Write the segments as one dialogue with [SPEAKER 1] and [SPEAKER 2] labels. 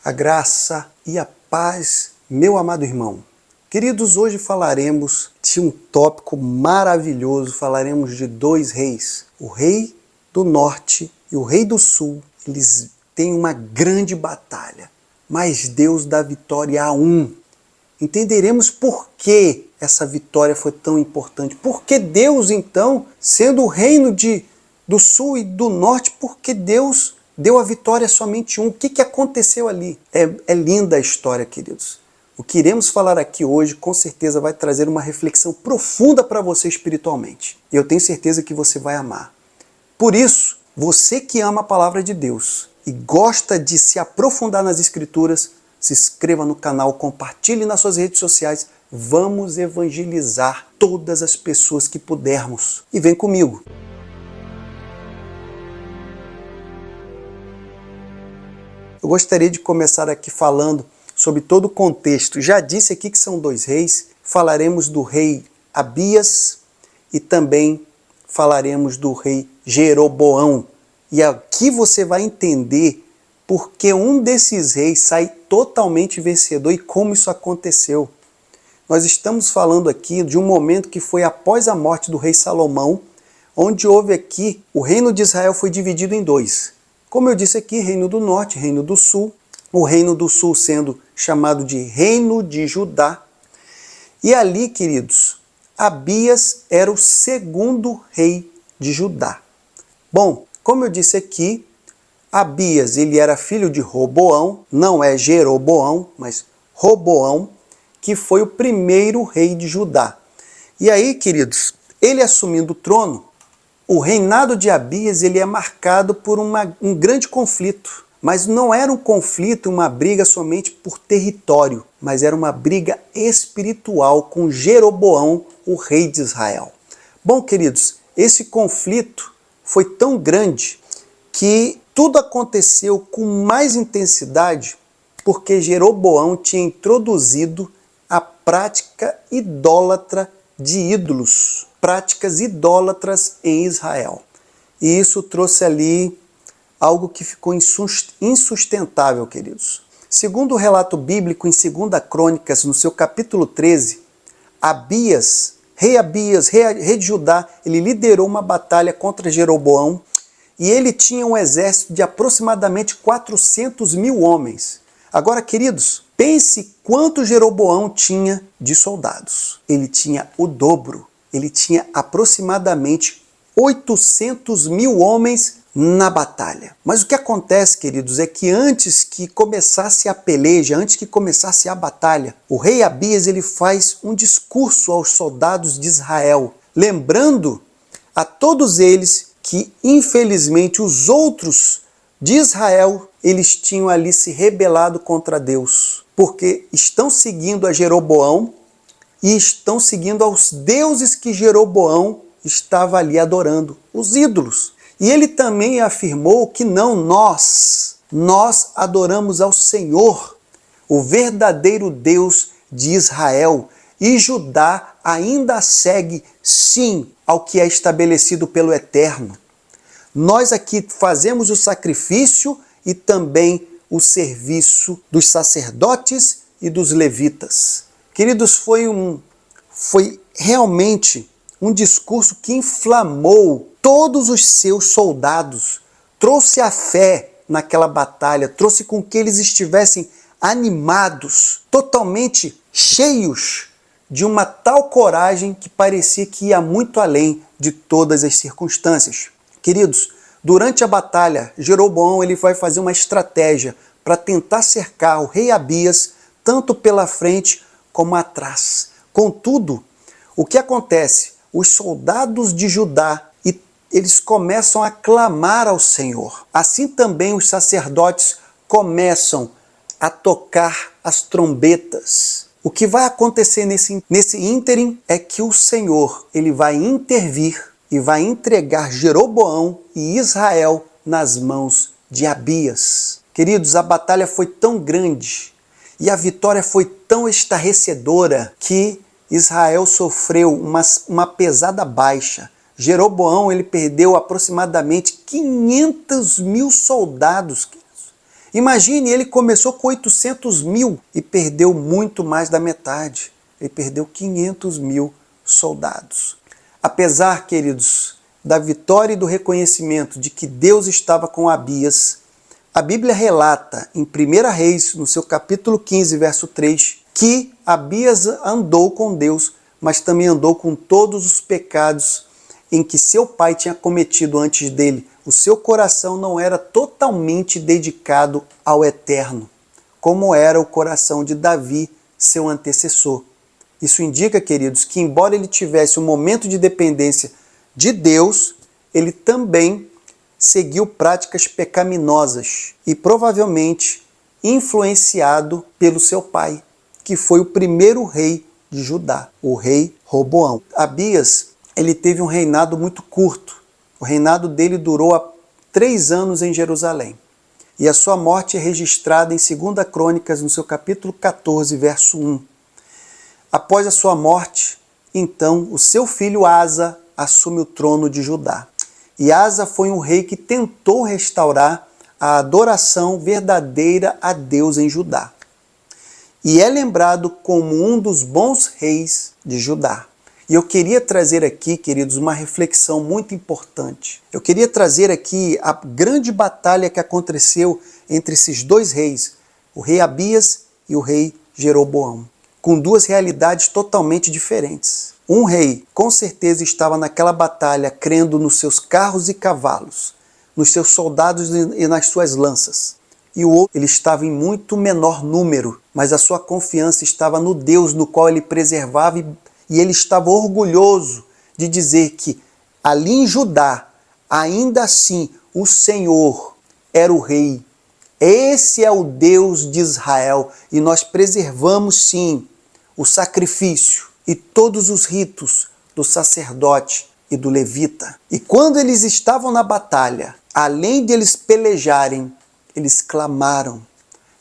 [SPEAKER 1] A graça e a paz, meu amado irmão. Queridos, hoje falaremos de um tópico maravilhoso, falaremos de dois reis. O rei do norte e o rei do sul, eles têm uma grande batalha, mas Deus dá vitória a um. Entenderemos por que essa vitória foi tão importante. Por que Deus, então, sendo o reino do sul e do norte, por que Deus deu a vitória a somente um? O que aconteceu ali? É linda a história, queridos. O que iremos falar aqui hoje, com certeza, vai trazer uma reflexão profunda para você espiritualmente. E eu tenho certeza que você vai amar. Por isso, você que ama a palavra de Deus e gosta de se aprofundar nas Escrituras, se inscreva no canal, compartilhe nas suas redes sociais. Vamos evangelizar todas as pessoas que pudermos. E vem comigo. Eu gostaria de começar aqui falando sobre todo o contexto. Já disse aqui que são dois reis. Falaremos do rei Abias e também falaremos do rei Jeroboão. E aqui você vai entender porque um desses reis sai totalmente vencedor e como isso aconteceu. Nós estamos falando aqui de um momento que foi após a morte do rei Salomão, onde houve aqui, o reino de Israel foi dividido em dois. Como eu disse aqui, reino do norte, reino do sul. O reino do sul sendo chamado de reino de Judá. E ali, queridos, Abias era o segundo rei de Judá. Bom, como eu disse aqui, Abias, ele era filho de Roboão, não é Jeroboão, mas Roboão, que foi o primeiro rei de Judá. E aí, queridos, ele assumindo o trono, o reinado de Abias ele é marcado por um grande conflito. Mas não era um conflito, uma briga somente por território, mas era uma briga espiritual com Jeroboão, o rei de Israel. Bom, queridos, esse conflito foi tão grande que tudo aconteceu com mais intensidade porque Jeroboão tinha introduzido a prática idólatra de ídolos, práticas idólatras em Israel. E isso trouxe ali algo que ficou insustentável, queridos. Segundo o relato bíblico em 2 Crônicas, no seu capítulo 13, Abias, rei de Judá, ele liderou uma batalha contra Jeroboão e ele tinha um exército de aproximadamente 400 mil homens. Agora, queridos, pense quanto Jeroboão tinha de soldados. Ele tinha o dobro. Ele tinha aproximadamente 800 mil homens na batalha. Mas o que acontece, queridos, é que antes que começasse a peleja, antes que começasse a batalha, o rei Abias ele faz um discurso aos soldados de Israel, lembrando a todos eles que, infelizmente, os outros de Israel, eles tinham ali se rebelado contra Deus, porque estão seguindo a Jeroboão e estão seguindo aos deuses que Jeroboão estava ali adorando, os ídolos. E ele também afirmou que não, nós adoramos ao Senhor, o verdadeiro Deus de Israel, e Judá ainda segue, sim, ao que é estabelecido pelo Eterno. Nós aqui fazemos o sacrifício e também o serviço dos sacerdotes e dos levitas. Queridos, foi realmente um discurso que inflamou todos os seus soldados, trouxe a fé naquela batalha, trouxe com que eles estivessem animados, totalmente cheios de uma tal coragem que parecia que ia muito além de todas as circunstâncias. Queridos, durante a batalha, Jeroboão ele vai fazer uma estratégia para tentar cercar o rei Abias, tanto pela frente como atrás. Contudo, o que acontece? Os soldados de Judá, eles começam a clamar ao Senhor. Assim também os sacerdotes começam a tocar as trombetas. O que vai acontecer nesse ínterim é que o Senhor ele vai intervir e vai entregar Jeroboão e Israel nas mãos de Abias. Queridos, a batalha foi tão grande e a vitória foi tão estarrecedora que Israel sofreu uma pesada baixa. Jeroboão ele perdeu aproximadamente 500 mil soldados. Imagine, ele começou com 800 mil e perdeu muito mais da metade. Ele perdeu 500 mil soldados. Apesar, queridos, da vitória e do reconhecimento de que Deus estava com Abias, a Bíblia relata em 1 Reis, no seu capítulo 15, verso 3, que Abias andou com Deus, mas também andou com todos os pecados em que seu pai tinha cometido antes dele. O seu coração não era totalmente dedicado ao Eterno, como era o coração de Davi, seu antecessor. Isso indica, queridos, que embora ele tivesse um momento de dependência de Deus, ele também seguiu práticas pecaminosas e provavelmente influenciado pelo seu pai, que foi o primeiro rei de Judá, o rei Roboão. Abias, ele teve um reinado muito curto. O reinado dele durou 3 anos em Jerusalém. E a sua morte é registrada em 2 Crônicas, no seu capítulo 14, verso 1. Após a sua morte, então, o seu filho Asa assume o trono de Judá. E Asa foi um rei que tentou restaurar a adoração verdadeira a Deus em Judá. E é lembrado como um dos bons reis de Judá. E eu queria trazer aqui, queridos, uma reflexão muito importante. Eu queria trazer aqui a grande batalha que aconteceu entre esses dois reis, o rei Abias e o rei Jeroboão, com duas realidades totalmente diferentes. Um rei, com certeza, estava naquela batalha crendo nos seus carros e cavalos, nos seus soldados e nas suas lanças. E o outro, ele estava em muito menor número, mas a sua confiança estava no Deus no qual ele preservava e ele estava orgulhoso de dizer que ali em Judá, ainda assim, o Senhor era o rei. Esse é o Deus de Israel e nós preservamos sim o sacrifício e todos os ritos do sacerdote e do levita. E quando eles estavam na batalha, além de eles pelejarem, eles clamaram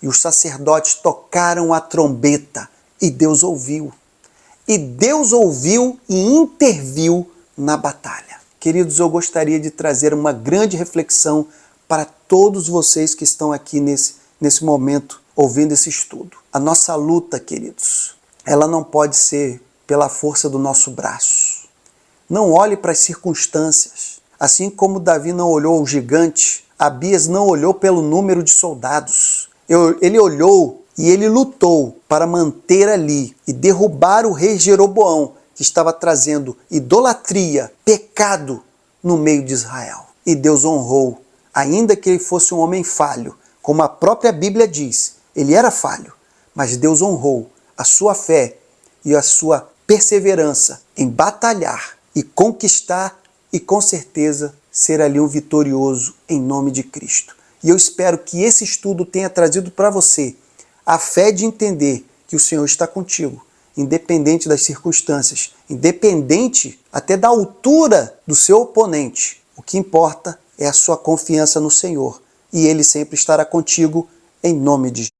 [SPEAKER 1] e os sacerdotes tocaram a trombeta e Deus ouviu. E Deus ouviu e interviu na batalha. Queridos, eu gostaria de trazer uma grande reflexão para todos vocês que estão aqui nesse momento ouvindo esse estudo. A nossa luta, queridos, ela não pode ser pela força do nosso braço. Não olhe para as circunstâncias. Assim como Davi não olhou o gigante, Abias não olhou pelo número de soldados. Ele olhou e ele lutou para manter ali e derrubar o rei Jeroboão, que estava trazendo idolatria, pecado no meio de Israel. E Deus honrou, ainda que ele fosse um homem falho, como a própria Bíblia diz, ele era falho, mas Deus honrou a sua fé e a sua perseverança em batalhar e conquistar e com certeza ser ali um vitorioso em nome de Cristo. E eu espero que esse estudo tenha trazido para você a fé de entender que o Senhor está contigo, independente das circunstâncias, independente até da altura do seu oponente. O que importa é a sua confiança no Senhor e Ele sempre estará contigo em nome de Jesus.